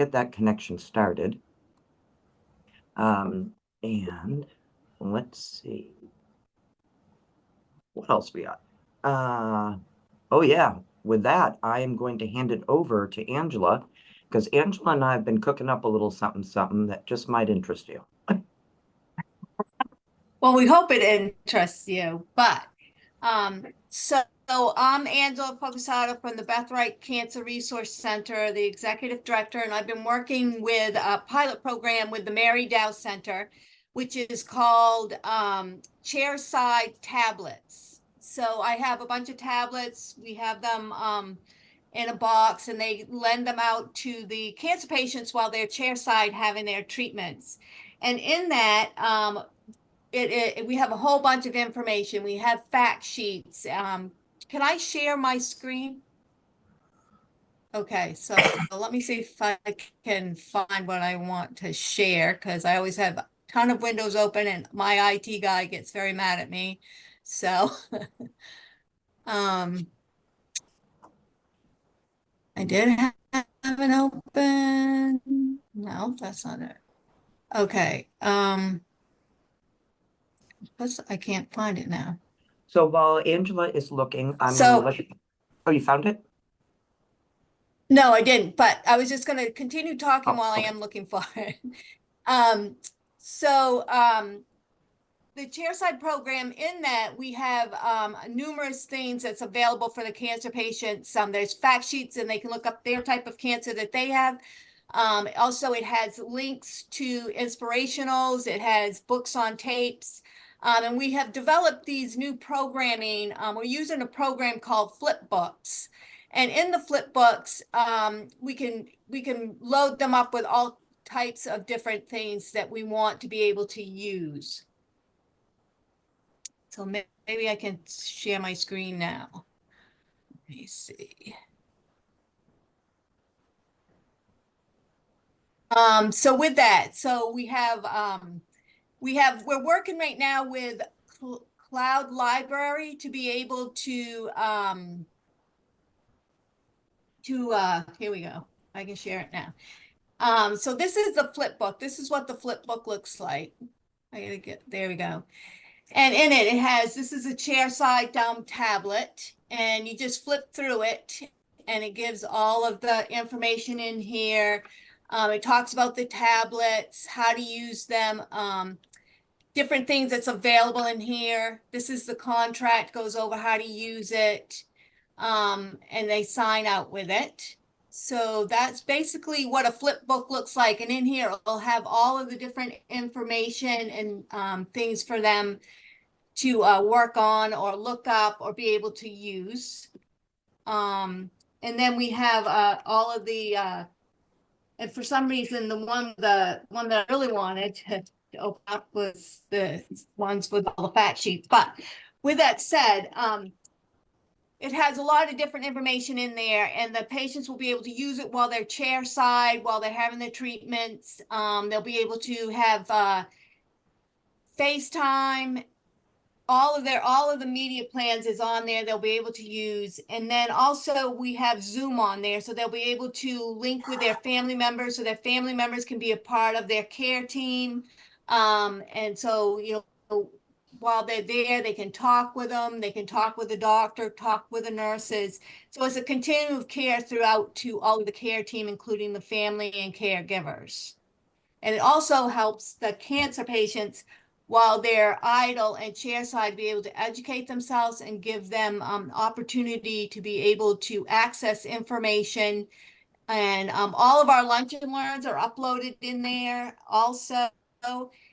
get that connection started. And let's see. What else we got? Oh yeah, with that, I am going to hand it over to Angela because Angela and I have been cooking up a little something something that just might interest you. Well, we hope it interests you, but so I'm Angela Fogasato from the Beth Wright Cancer Resource Center, the executive director, and I've been working with a pilot program with the Mary Dow Center, which is called Chairside Tablets. So I have a bunch of tablets. We have them in a box, and they lend them out to the cancer patients while they're chairside having their treatments. And in that, we have a whole bunch of information. We have fact sheets. Can I share my screen? Okay, so let me see if I can find what I want to share because I always have a ton of windows open and my IT guy gets very mad at me. So um, I did have it open. No, that's not it. Okay. I can't find it now. So while Angela is looking, I'm going to So let you. Oh, you found it? no, I didn't, but I was just going to continue talking Oh, while I okay. am looking for it. Um, so the chairside program, in that we have numerous things that's available for the cancer patients. There's fact sheets and they can look up their type of cancer that they have. Also, it has links to inspirationals. It has books on tapes. And we have developed these new programming. We're using a program called Flipbooks. And in the Flipbooks, we can load them up with all types of different things that we want to be able to use. So maybe I can share my screen now. Let me see. So with that, so we're working right now with Cloud Library to be able to here we go. I can share it now. So this is the flip book. This is what the flip book looks like. I gotta get, there we go. And in it, this is a chair-side tablet, and you just flip through it, and it gives all of the information in here. It talks about the tablets, how to use them, different things that's available in here. This is the contract, goes over how to use it, and they sign out with it. So that's basically what a flip book looks like. And in here, it'll have all of the different information and things for them to work on or look up or be able to use. And then we have all of the, and for some reason, the one that I really wanted to open up was the ones with all the fact sheets. But with that said, it has a lot of different information in there, and the patients will be able to use it while they're chair side, while they're having their treatments. They'll be able to have FaceTime. All of the media plans is on there they'll be able to use. And then also we have Zoom on there, so they'll be able to link with their family members so their family members can be a part of their care team. And so, while they're there, they can talk with them, they can talk with the doctor, talk with the nurses. So it's a continuum of care throughout to all of the care team, including the family and caregivers. And it also helps the cancer patients while they're idle and chairside be able to educate themselves and give them opportunity to be able to access information. And all of our lunch and learns are uploaded in there also.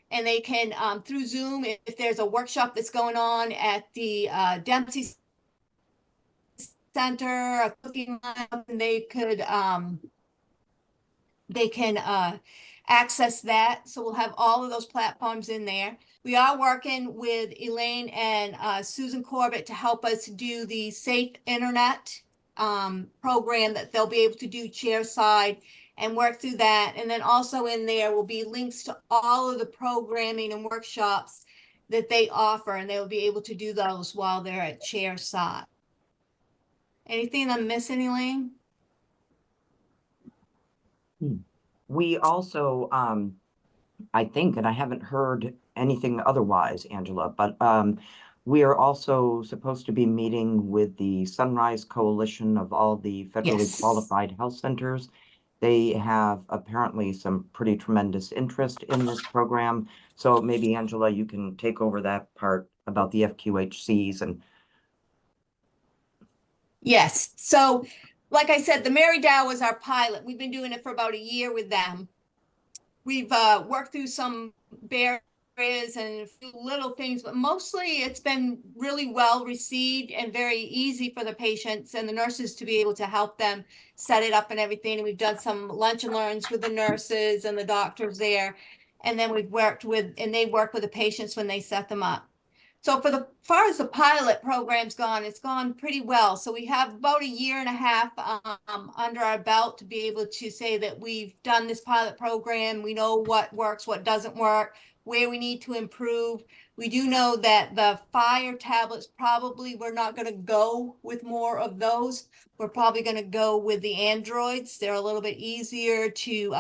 And they can, through Zoom, if there's a workshop that's going on at the Dempsey Center, a cooking lab, they can access that. So we'll have all of those platforms in there. We are working with Elaine and Susan Corbett to help us do the Safe Internet program that they'll be able to do chairside and work through that. And then also in there will be links to all of the programming and workshops that they offer, and they will be able to do those while they're at chairside. Anything I'm missing, Elaine? We also, I think, and I haven't heard anything otherwise, Angela, but we are also supposed to be meeting with the Sunrise Coalition of all the federally Yes. qualified health centers. They have apparently some pretty tremendous interest in this program. So maybe Angela, you can take over that part about the FQHCs and Yes. So, like I said, the Mary Dow was our pilot. We've been doing it for about a year with them. We've worked through some barriers and a few little things, but mostly it's been really well received and very easy for the patients and the nurses to be able to help them set it up and everything. And we've done some lunch and learns with the nurses and the doctors there. And then we've worked with, and they work with the patients when they set them up. So for the far as the pilot program's gone, it's gone pretty well. So we have about a year and a half under our belt to be able to say that we've done this pilot program. We know what works, what doesn't work, where we need to improve. We do know that the Fire tablets, probably we're not going to go with more of those. We're probably going to go with the Androids. They're a little bit easier to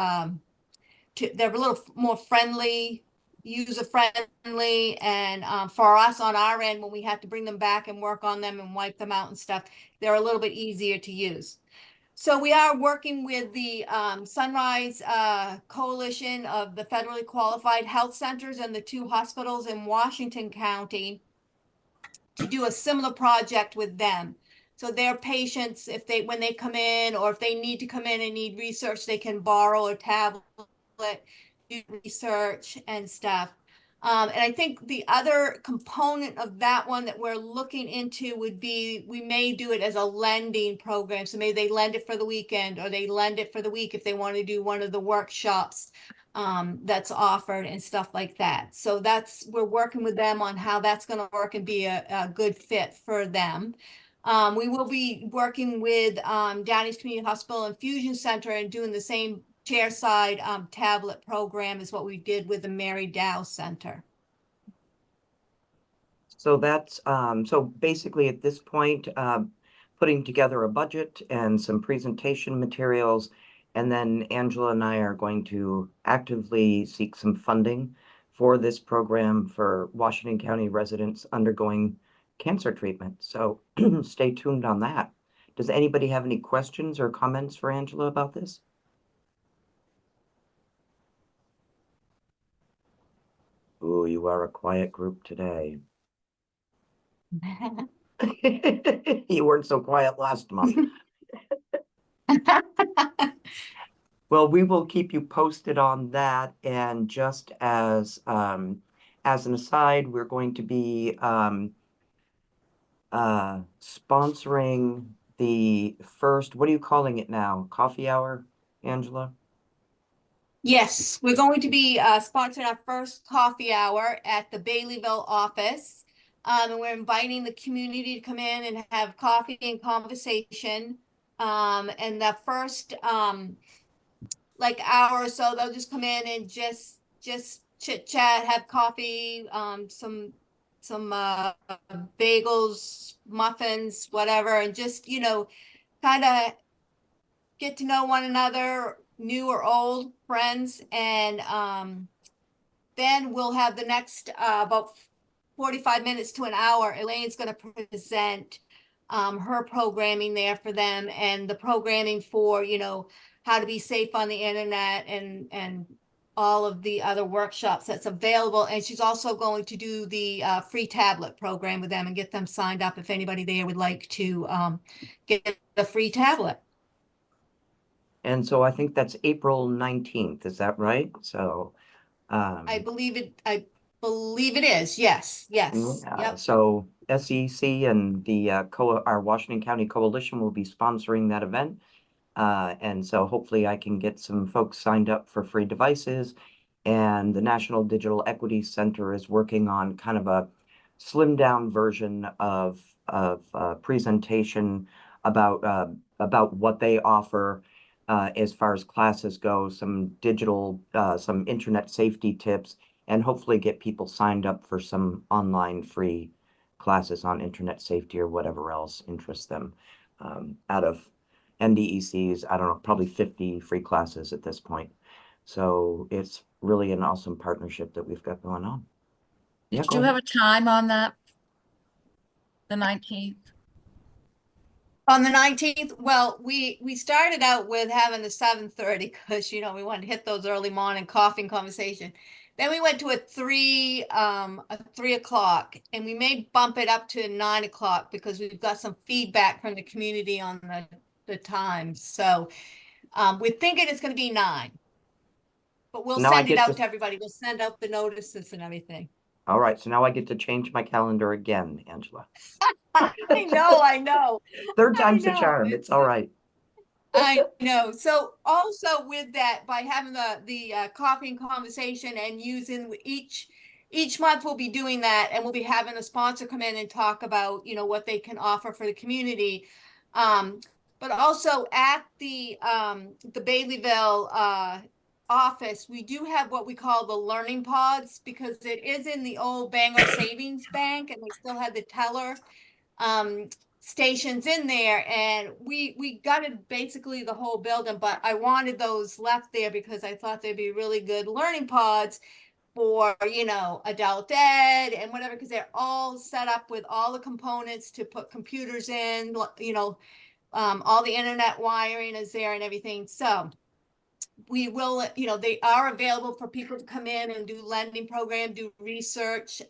they're a little more friendly, user friendly, and for us on our end, when we have to bring them back and work on them and wipe them out and stuff, they're a little bit easier to use. So we are working with the Sunrise Coalition of the federally qualified health centers and the 2 hospitals in Washington County to do a similar project with them. So their patients, if they when they come in, or if they need to come in and need research, they can borrow a tablet, do research and stuff. And I think the other component of that one that we're looking into would be, we may do it as a lending program. So maybe they lend it for the weekend, or they lend it for the week if they want to do one of the workshops that's offered and stuff like that. So we're working with them on how that's going to work and be a good fit for them. We will be working with Downey's Community Hospital Infusion Center and doing the same chair-side tablet program as what we did with the Mary Dow Center. so that's so basically at this point, putting together a budget and some presentation materials, and then Angela and I are going to actively seek some funding for this program for Washington County residents undergoing cancer treatment. So stay tuned on that. Does anybody have any questions or comments for Angela about this? Oh, you are a quiet group today. You weren't so quiet last month. Well, we will keep you posted on that. And just as an aside, we're going to be sponsoring the first, what are you calling it now? Coffee hour, Angela? Yes, we're going to be sponsoring our first coffee hour at the Baileyville office. And we're inviting the community to come in and have coffee and conversation. And the first like hour or so, they'll just come in and just chit chat, have coffee, some bagels, muffins, whatever, and just, kind of get to know one another, new or old friends. And then we'll have the next about 45 minutes to an hour. Elaine's going to present her programming there for them, and the programming for, how to be safe on the internet, and all of the other workshops that's available. And she's also going to do the free tablet program with them and get them signed up if anybody there would like to get the free tablet. And so I think that's April 19th. Is that right? So, I believe it is. Yes. Yes. yeah, Yep. so SEC and the our Washington County Coalition will be sponsoring that event. And so hopefully I can get some folks signed up for free devices. And the National Digital Equity Center is working on kind of a slimmed down version of presentation about what they offer as far as classes go, some digital, some internet safety tips, and hopefully get people signed up for some online free classes on internet safety or whatever else interests them out of NDECs, I don't know, probably 50 free classes at this point. So it's really an awesome partnership that we've got going on. Yeah, Did go you ahead. have a time on that? The 19th? On the 19th, well, we started out with having the 7:30 because we wanted to hit those early morning coffee conversation. Then we went to a 3 o'clock, and we may bump it up to 9 o'clock because we've got some feedback from the community on the times. So we're thinking it's going to be 9, but we'll Now I send it get out to, to everybody. We'll send out the notices and everything. all right, so now I get to change my calendar again, Angela. I know, Third I time's the know. charm. It's all right. I know. So also with that, by having the coffee and conversation and using each month we'll be doing that, and we'll be having a sponsor come in and talk about what they can offer for the community. But also at the Baileyville office, we do have what we call the learning pods, because it is in the old Bangor Savings Bank, and they still had the teller um stations in there, and we gutted basically the whole building, but I wanted those left there because I thought they'd be really good learning pods for adult ed and whatever, because they're all set up with all the components to put computers in, all the internet wiring is there and everything. So we will, they are available for people to come in and do lending program, do research.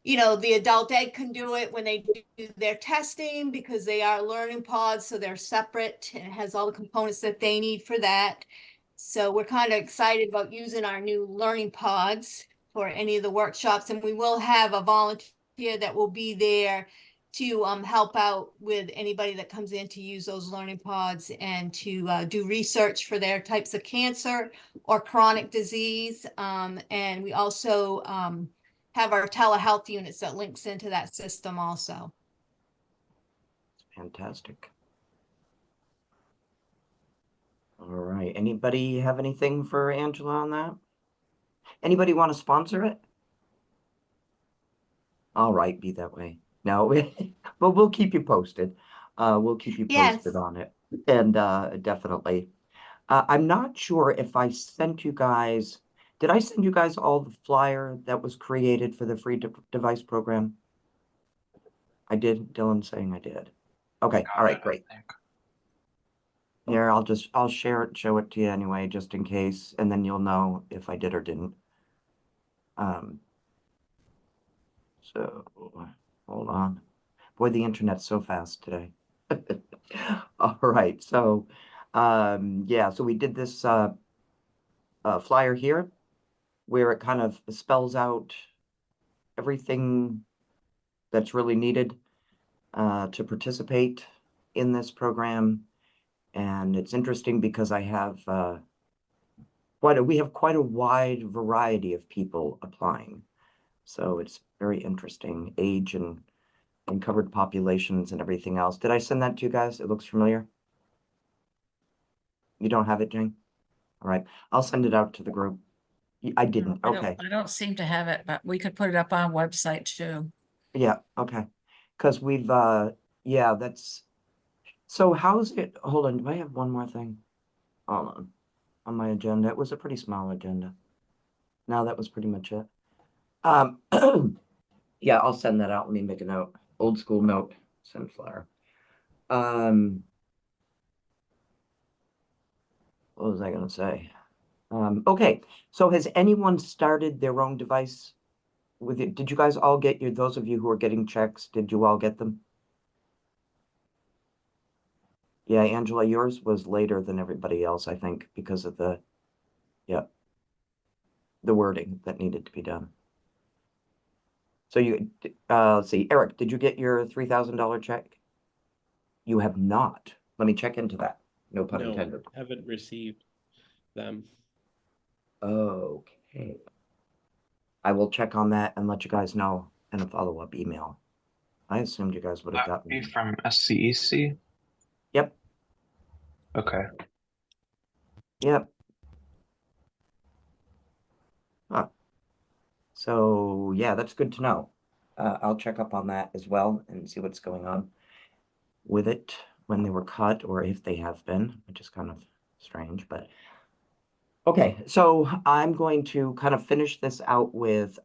The adult ed can do it when they do their testing, because they are learning pods, so they're separate, and it has all the components that they need for that. So we're kind of excited about using our new learning pods for any of the workshops, and we will have a volunteer that will be there to help out with anybody that comes in to use those learning pods, and to do research for their types of cancer or chronic disease. And we also have our telehealth units that links into that system also. Fantastic. All right. Anybody have anything for Angela on that? Anybody want to sponsor it? All right, be that way. No, but we'll keep you posted. We'll keep you posted Yes. on it. And definitely. I'm not sure if I sent you guys, did I send you guys all the flyer that was created for the free device program? I did. Dylan's saying I did. Okay, all right, great. Here, I'll share it, show it to you anyway, just in case, and then you'll know if I did or didn't. So hold on. Boy, the internet's so fast today. All right, so yeah, so we did this flyer here where it kind of spells out everything that's really needed to participate in this program. And it's interesting because I have we have quite a wide variety of people applying. So it's very interesting, age and covered populations and everything else. Did I send that to you guys? It looks familiar. You don't have it, Jane? All right, I'll send it out to the group. I didn't, okay. I don't seem to have it, but we could put it up on our website too. Yeah, okay. Because we've, yeah, that's, so how's it, hold on, do I have one more thing? Hold on my agenda. It was a pretty small agenda. No, that was pretty much it. Yeah, I'll send that out. Let me make a note. Old school note, send flyer. What was I gonna say? Okay, so has anyone started their own device with it? Did you guys all get those of you who are getting checks, did you all get them? Yeah, Angela, yours was later than everybody else, I think, because of the wording that needed to be done. So let's see, Eric, did you get your $3,000 check? You have not. Let me check into that. No pun No, intended. haven't received them. Okay. I will check on that and let you guys know in a follow-up email. I assumed you guys would have That would gotten. be from SCEC? Yep, Okay. yep. Huh. So yeah, that's good to know. I'll check up on that as well and see what's going on with it. when they were cut or if they have been, which is kind of strange, but. Okay, so I'm going to kind of finish this out with,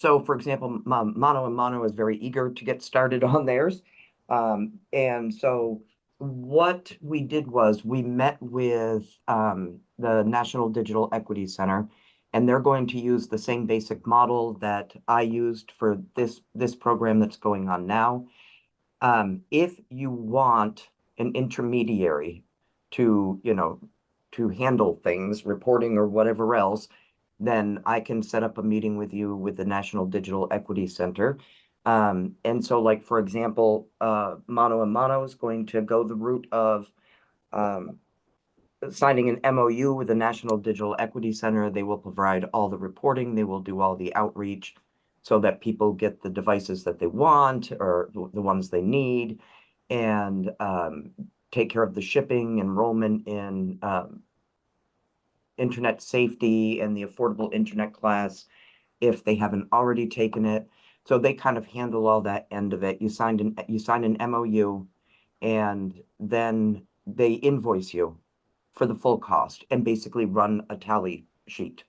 so for example, Mono and Mono is very eager to get started on theirs. And so what we did was we met with the National Digital Equity Center, and they're going to use the same basic model that I used for this program that's going on now. If you want an intermediary to, to handle things, reporting or whatever else, then I can set up a meeting with you with the National Digital Equity Center. And so like, for example, Mono and Mono is going to go the route of signing an MOU with the National Digital Equity Center. They will provide all the reporting, they will do all the outreach so that people get the devices that they want or the ones they need, and take care of the shipping, enrollment in internet safety and the affordable internet class if they haven't already taken it. So they kind of handle all that end of it. You sign an MOU, and then they invoice you for the full cost and basically run a tally sheet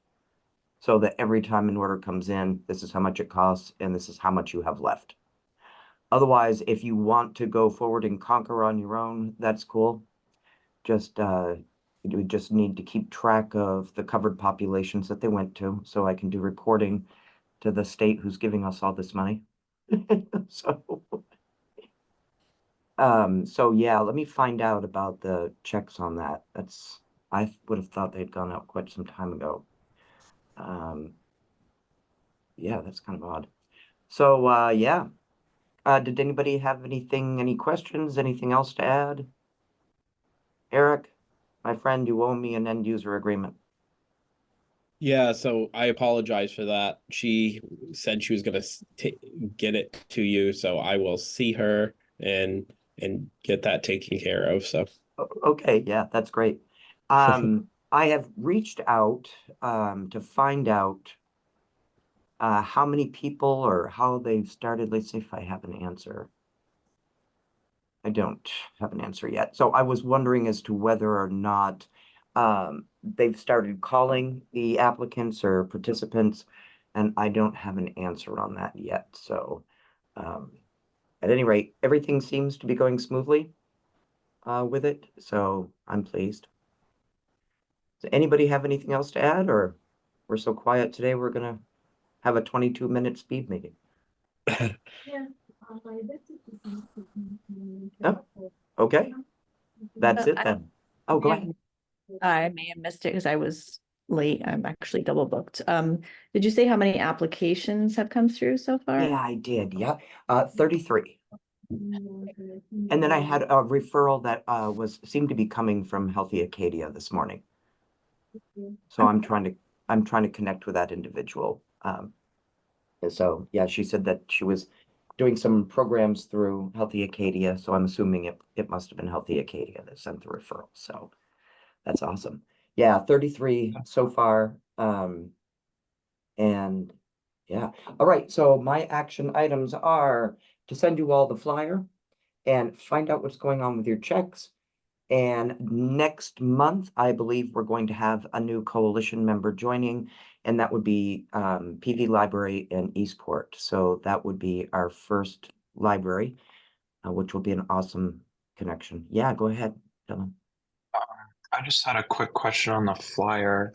so that every time an order comes in, this is how much it costs and this is how much you have left. Otherwise, if you want to go forward and conquer on your own, that's cool. Just we just need to keep track of the covered populations that they went to, so I can do reporting to the state who's giving us all this money. So yeah, let me find out about the checks on that. I would have thought they'd gone out quite some time ago. Yeah, that's kind of odd. So yeah. Did anybody have any questions, anything else to add? Eric, my friend, you owe me an end user agreement. Yeah, so I apologize for that. She said she was gonna get it to you, so I will see her and get that taken care of. So Okay, yeah, that's great. I have reached out to find out how many people or how they've started. Let's see if I have an answer. I don't have an answer yet. So I was wondering as to whether or not they've started calling the applicants or participants, and I don't have an answer on that yet. So at any rate, everything seems to be going smoothly with it, so I'm pleased. Does anybody have anything else to add, or we're so quiet today, we're gonna have a 22-minute speed meeting? Oh, okay, that's it then. Oh, go ahead. I may have missed it because I was late. I'm actually double booked. Did you say how many applications have come through so far? Yeah, I did. Yeah, 33. And then I had a referral that seemed to be coming from Healthy Acadia this morning. So I'm trying to connect with that individual. And so yeah, she said that she was doing some programs through Healthy Acadia. So I'm assuming it must have been Healthy Acadia that sent the referral. So that's awesome. Yeah, 33 so far. And yeah. All right. So my action items are to send you all the flyer and find out what's going on with your checks. And next month, I believe we're going to have a new coalition member joining, and that would be PV Library in Eastport. So that would be our first library, which will be an awesome connection. Yeah, go ahead, Dylan. I just had a quick question on the flyer.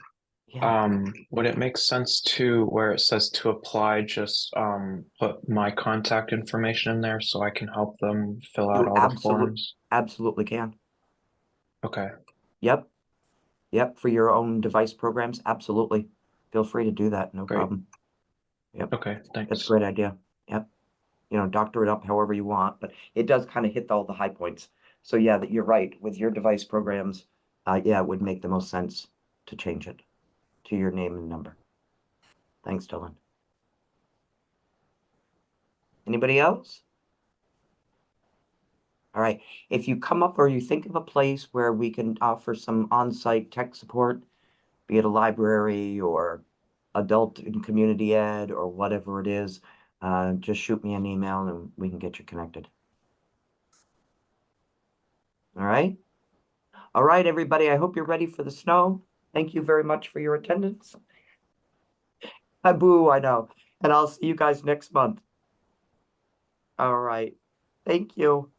Yeah. Would it make sense to, where it says to apply, just put my contact information in there so I can help them fill out You all the forms? absolutely can. Okay, Yep. Yep. For your own device programs, absolutely. Feel free to do that. No Great. problem. okay, That's thanks. a great idea. Yep. Doctor it up however you want, but it does kind of hit all the high points. So yeah, that you're right. With your device programs, yeah, it would make the most sense to change it to your name and number. Thanks, Dylan. Anybody else? All right. If you come up or you think of a place where we can offer some on-site tech support, be it a library or adult and community ed or whatever it is, just shoot me an email and we can get you connected. All right. All right, everybody. I hope you're ready for the snow. Thank you very much for your attendance. Boo, I know. And I'll see you guys next month. All right. Thank you.